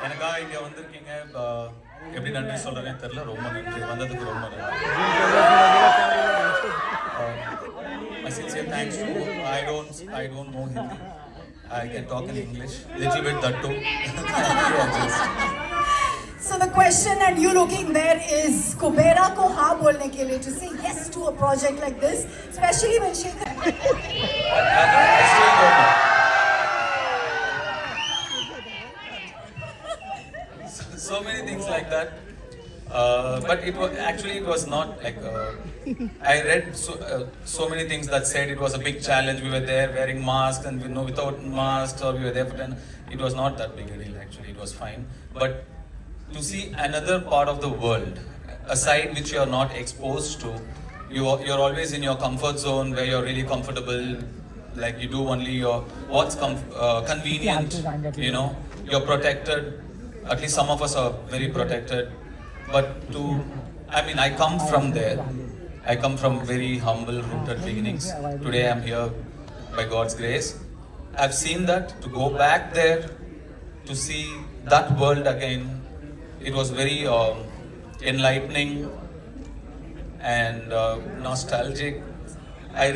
எனக்கா இங்கே வந்திருக்கீங்க எப்படி நன்றி சொல்கிறேன்னு தெரில. ரொம்ப நன்றி, வந்ததுக்கு ரொம்ப நன்றி. My sincere thanks to I don't know Hindi. I can talk in English, little bit that too. So the question and you looking there is Kubera ko हाँ बोलने के लिए to say yes to a project like this, especially when she. I still don't know. So many things like that. But it was not like I read so many things that said it was a big challenge. We were there wearing masks and without masks, or we were there for 10. It was not that big a deal actually. It was fine. But to see another part of the world, a side which you are not exposed to, you're always in your comfort zone where you're really comfortable. Like you do only what's convenient. You're protected. At least some of us are very protected. But I come from there. I come from very humble, rooted beginnings. Today I'm here by God's grace. I've seen that. To go back there, to see that world again, it was very enlightening and nostalgic. I'm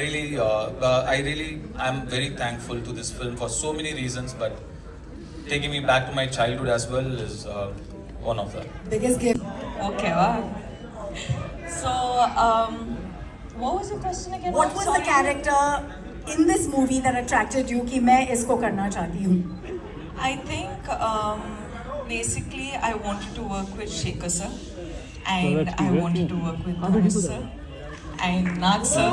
very thankful to this film for so many reasons, but taking me back to my childhood as well is one of them. Biggest gift. Okay, wow. So, what was your question again? What was the character in this movie that attracted you कि मैं इसको करना चाहती हूँ? I think basically I wanted to work with Shekhar sir, and I wanted to work with Dhanush sir and Nag sir.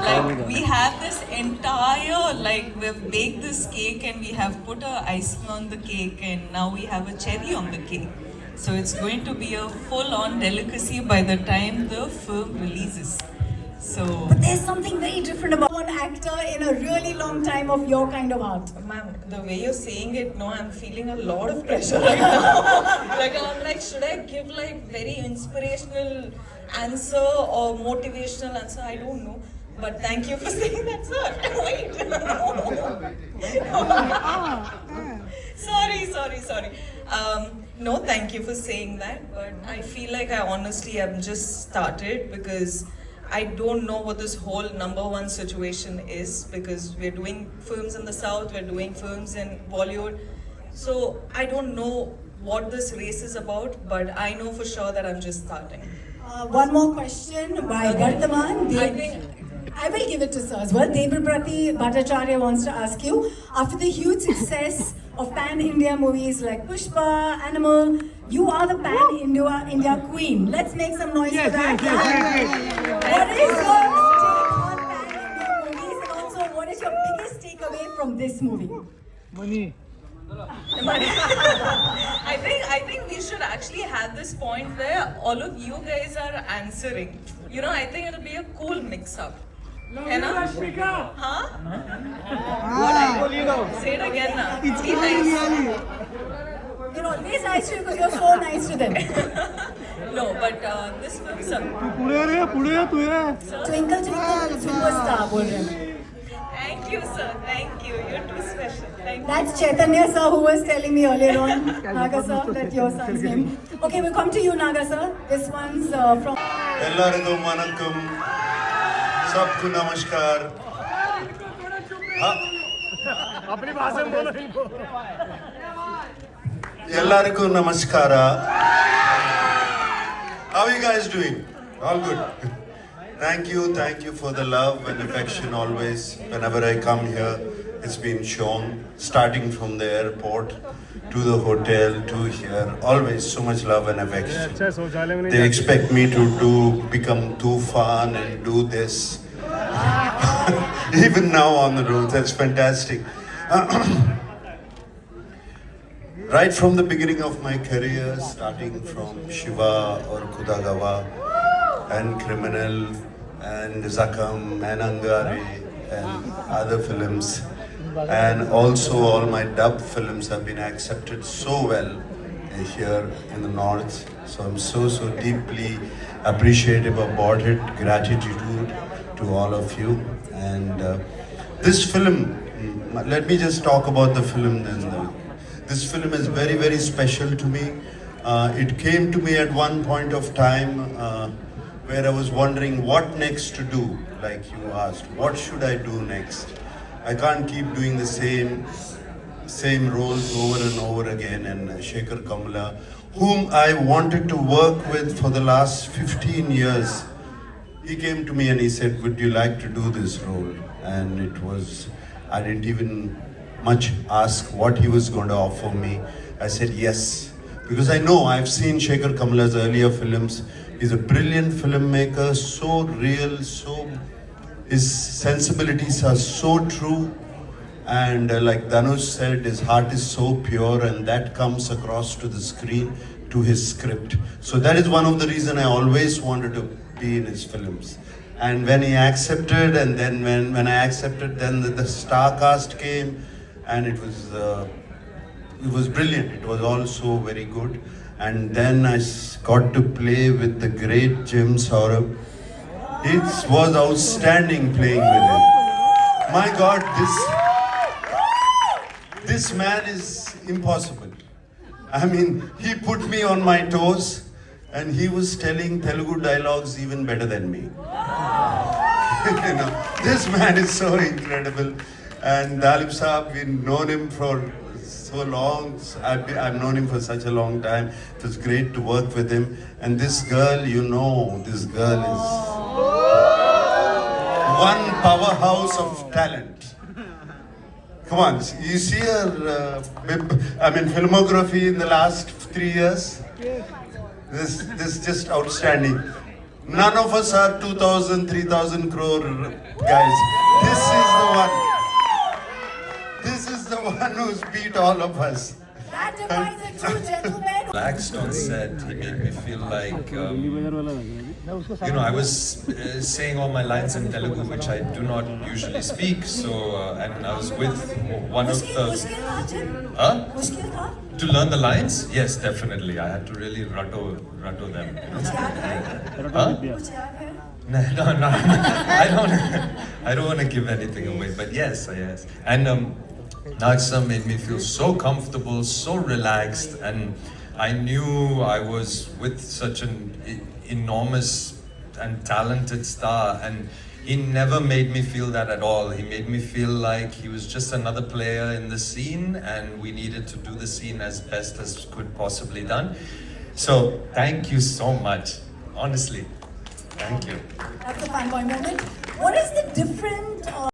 Like we have this entire, like we've baked this cake and we have put a icing on the cake and now we have a cherry on the cake. So it's going to be a full-on delicacy by the time the film releases. So, But there's something very different about one actor in a really long time of your kind of art. ma'am, the way you're saying it, no, I'm feeling a lot of pressure right now. I'm like, should I give like very inspirational answer or motivational answer? I don't know. But thank you for saying that, sir. Wait. Sorry. No, thank you for saying that. But I feel like I honestly have just started because I don't know what this whole number one situation is, because we're doing films in the South, we're doing films in Bollywood. So I don't know what this race is about, but I know for sure that I'm just starting. One more question by Gardhaman. I will give it to sir as well. Devaprati Bhattacharya wants to ask you, after the huge success of pan-India movies like Pushpa, Animal, you are the pan-India queen. Let's make some noise for that. What is your take on pan-India movies? And also, what is your biggest takeaway from this movie? Money. I think we should actually have this point where all of you guys are answering. I think it'll be a cool mix-up. Huh? Say it again now. Be nice. You're always nice to you because you're so nice to them. No, but this film, sir. Twinkle twinkle superstar बोल रहे हैं. Thank you, sir. Thank you. You're too special. Thank you. That's Chaitanya sir who was telling me earlier on, Naga sir, that's your son's name. Okay, we'll come to you, Naga sir. This one's from. ಎಲ್ಲರಿಗೂ ವಣಕ್ಕಂ, सबको नमस्कार. अपनी भाषा में बोलो इनको. ಎಲ್ಲರಿಗೂ ನಮಸ್ಕಾರ. How are you guys doing? All good. Thank you for the love and affection always. Whenever I come here, it's been shown, starting from the airport to the hotel to here. Always so much love and affection. They expect me to become Tufan and do this. Even now on the road, that's fantastic. Right from the beginning of my career, starting from Shiva or Kudagawa and Criminal and Zakam and Angare and other films, and also all my dub films have been accepted so well here in the north. So I'm so deeply appreciative about it. Gratitude to all of you. And this film, let me just talk about the film then. This film is very, very special to me. It came to me at one point of time where I was wondering what next to do. Like you asked, what should I do next? I can't keep doing the same roles over and over again. And Shekhar Kamla, whom I wanted to work with for the last 15 years, he came to me and he said, would you like to do this role? And it was, I didn't even much ask what he was going to offer me. I said yes, because I know I've seen Shekhar Kamla's earlier films. He's a brilliant filmmaker, so real, his sensibilities are so true. And like Dhanush said, his heart is so pure, and that comes across to the screen, to his script. So that is one of the reasons I always wanted to be in his films. And when he accepted, and then when I accepted, then the star cast came, and it was brilliant. It was also very good. And then I got to play with the great Jim Saurabh. It was outstanding playing with him. My God, this man is impossible. I mean, he put me on my toes, and he was telling Telugu dialogues even better than me. You know, this man is so incredible. And Dalip Saab, we've known him for so long. I've known him for such a long time. It was great to work with him. And this girl, you know, this girl is one powerhouse of talent. Come on, you see her, filmography in the last 3 years? This is just outstanding. None of us are 2,000, 3,000 crore guys. This is the one. This is the one who's beat all of us. That defines a true gentleman. Relaxed on set. He made me feel like, I was saying all my lines in Telugu, which I do not usually speak. So, and I was with one of the. मुश्किल था जिन? Huh? मुश्किल था? To learn the lines? Yes, definitely. I had to really rutto them. कुछ याद है? Huh? कुछ याद है? No. I don't want to give anything away. But yes. And Nagsam made me feel so comfortable, so relaxed, and I knew I was with such an enormous and talented star, and he never made me feel that at all. He made me feel like he was just another player in the scene, and we needed to do the scene as best as could possibly done. So thank you so much, honestly. Thank you. That's a fun point moment. What is the different